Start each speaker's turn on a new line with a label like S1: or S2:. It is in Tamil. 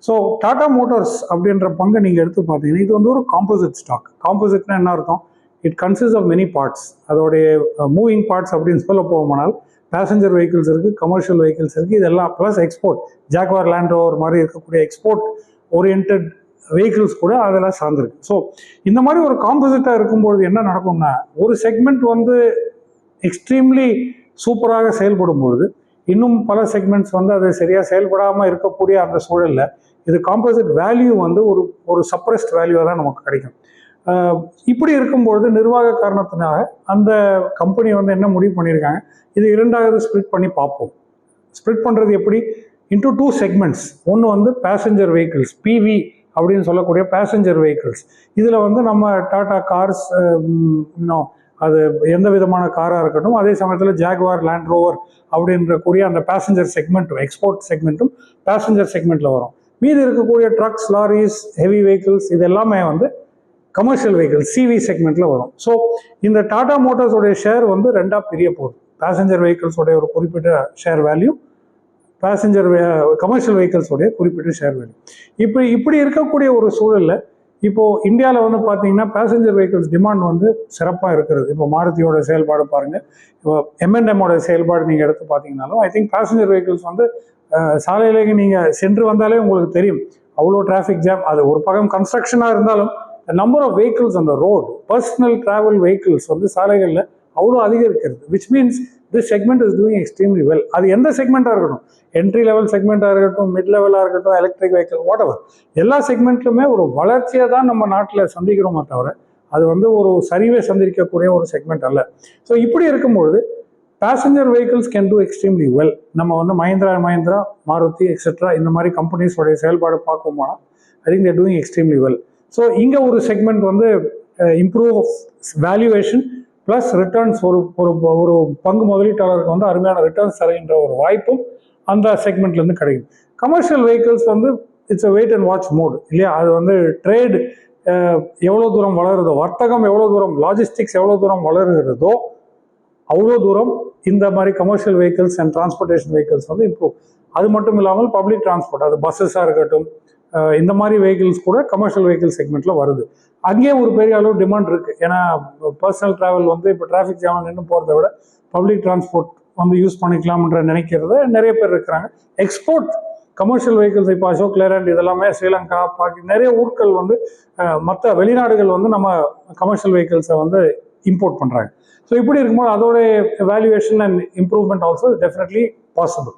S1: ஸோ டாடா மோட்டார்ஸ் அப்படின்ற பங்கை நீங்கள் எடுத்து பார்த்தீங்கன்னா இது வந்து ஒரு காம்போசிட் ஸ்டாக். காம்போசிட்னா என்ன அர்த்தம்? It consist of many parts. அதோடைய மூவிங் பார்ட்ஸ் அப்படின்னு சொல்ல போகுமானால் பேசஞ்சர் வெஹிக்கிள்ஸ் இருக்குது, கமர்ஷியல் வெஹிக்கிள்ஸ் இருக்குது, இதெல்லாம் plus export, Jaguar Land Rover மாதிரி இருக்கக்கூடிய எக்ஸ்போர்ட் ஓரியன்ட் வெஹிக்கிள்ஸ் கூட அதெல்லாம் சார்ந்திருக்கு. ஸோ இந்த மாதிரி ஒரு காம்போசிட்டாக இருக்கும்போது என்ன நடக்கும்னா, ஒரு செக்மெண்ட் வந்து எக்ஸ்ட்ரீம்லி சூப்பராக செயல்படும் பொழுது இன்னும் பல செக்மெண்ட்ஸ் வந்து அது சரியாக செயல்படாமல் இருக்கக்கூடிய அந்த சூழலில் இது காம்போசிட் வேல்யூ வந்து ஒரு சப்ரஸ்ட் வேல்யூவாக தான் நமக்கு கிடைக்கும். இப்படி இருக்கும்பொழுது நிர்வாக காரணத்தினால அந்த கம்பெனி வந்து என்ன முடிவு பண்ணியிருக்காங்க, இது இரண்டாவது ஸ்ப்ளிட் பண்ணி பார்ப்போம். ஸ்ப்ளிட் பண்ணுறது எப்படி? Into 2 segments. ஒன்று வந்து பேசஞ்சர் வெஹிக்கிள்ஸ், பிவி அப்படின்னு சொல்லக்கூடிய பேசஞ்சர் வெஹிக்கிள்ஸ். இதில் வந்து நம்ம டாடா கார்ஸ், இன்னும் அது எந்த விதமான காராக இருக்கட்டும், அதே சமயத்தில் ஜாக்வார் லேண்ட் ரோவர் அப்படின்ற கூடிய அந்த பேசஞ்சர் செக்மெண்ட்டும் எக்ஸ்போர்ட் செக்மெண்ட்டும் பேசஞ்சர் செக்மெண்ட்டில் வரும். மீது இருக்கக்கூடிய ட்ரக்ஸ், லாரிஸ், ஹெவி வெஹிக்கிள்ஸ் இது எல்லாமே வந்து கமர்ஷியல் வெஹிக்கிள் சிவி செக்மெண்ட்டில் வரும். ஸோ இந்த டாடா மோட்டார்ஸோடைய ஷேர் வந்து ரெண்டாக பிரிய போகுது. பேசஞ்சர் வெஹிக்கிள்ஸோடைய ஒரு குறிப்பிட்ட ஷேர் வேல்யூ, பேசஞ்சர் கமர்ஷியல் வெஹிக்கிள்ஸோடைய குறிப்பிட்ட ஷேர் வேல்யூ. இப்படி இருக்கக்கூடிய ஒரு சூழலில் இப்போது இந்தியாவில் வந்து பார்த்தீங்கன்னா பேசஞ்சர் வெஹிக்கிள்ஸ் டிமாண்ட் வந்து சிறப்பாக இருக்கிறது. இப்போ மாருதியோட செயல்பாடு பாருங்கள், இப்போ M&Mோட செயல்பாடு நீங்கள் எடுத்து பார்த்தீங்கன்னாலும் ஐ திங்க் பேசஞ்சர் வெஹிக்கிள்ஸ் வந்து சாலையிலேயே நீங்கள் சென்று வந்தாலே உங்களுக்கு தெரியும் அவ்வளோ டிராஃபிக் ஜாம். அது ஒரு பக்கம் கன்ஸ்ட்ரக்ஷனாக இருந்தாலும் நம்பர் ஆஃப் வெஹிக்கிள்ஸ் அந்த ரோடு, பர்சனல் டிராவல் வெஹிக்கிள்ஸ் வந்து சாலைகளில் அவ்வளோ அதிகரிக்கிறது. Which means this segment is doing extremely well. அது எந்த செக்மெண்ட்டாக இருக்கட்டும், என்ட்ரி லெவல் செக்மெண்ட்டாக இருக்கட்டும், மிட் லெவலாக இருக்கட்டும், எலக்ட்ரிக் வெஹிக்கிள், வாட் எவர், எல்லா செக்மெண்ட்லுமே ஒரு வளர்ச்சியை தான் நம்ம நாட்டில் சந்திக்கிறோமே தவிர அது வந்து ஒரு சரிவை சந்திக்கக்கூடிய ஒரு செக்மெண்ட் அல்ல. ஸோ இப்படி இருக்கும்பொழுது passenger vehicles can do extremely well. நம்ம வந்து மஹிந்திரா, மாருதி எக்ஸெட்ரா இந்த மாதிரி கம்பெனிஸோடைய செயல்பாடு பார்க்கும்போது I think they're doing extremely well. So இங்கே ஒரு செக்மெண்ட் வந்து இம்ப்ரூவ் வேல்யூவேஷன் ப்ளஸ் ரிட்டர்ன்ஸ், ஒரு பங்கு முதலீட்டாளருக்கு வந்து அருமையான ரிட்டர்ன்ஸ் தருகின்ற ஒரு வாய்ப்பும் அந்த செக்மெண்ட்லேருந்து கிடைக்கும். கமர்ஷியல் வெஹிக்கிள்ஸ் வந்து it's a wait and watch mode இல்லையா? அது வந்து ட்ரேட் எவ்வளோ தூரம் வளருதோ, வர்த்தகம் எவ்வளோ தூரம், லாஜிஸ்டிக்ஸ் எவ்வளோ தூரம் வளருகிறதோ அவ்வளோ தூரம் இந்த மாதிரி commercial vehicles and transportation vehicles வந்து இம்ப்ரூவ். அது மட்டும் இல்லாமல் பப்ளிக் டிரான்ஸ்போர்ட், அது பஸ்ஸஸாக இருக்கட்டும், இந்த மாதிரி வெஹிக்கிள்ஸ் கூட கமர்ஷியல் வெஹிக்கிள் செக்மெண்ட்டில் வருது. அங்கேயே ஒரு பெரிய அளவு டிமாண்ட் இருக்குது. ஏன்னா பர்சனல் ட்ராவல் வந்து இப்போ டிராஃபிக் ஜாம் நின்று போகிறத விட பப்ளிக் டிரான்ஸ்போர்ட் வந்து யூஸ் பண்ணிக்கலாம்ன்ற நினைக்கிறத நிறைய பேர் இருக்கிறாங்க. எக்ஸ்போர்ட் கமர்ஷியல் வெஹிக்கிள்ஸ் இப்போ அசோக் லேலண்ட் இதெல்லாமே ஸ்ரீலங்கா, நிறைய ஊர்கள் வந்து மற்ற வெளிநாடுகள் வந்து நம்ம கமர்ஷியல் வெஹிக்கிள்ஸை வந்து இம்போர்ட் பண்ணுறாங்க. ஸோ இப்படி இருக்கும்போது அதோட valuation and improvement also definitely possible.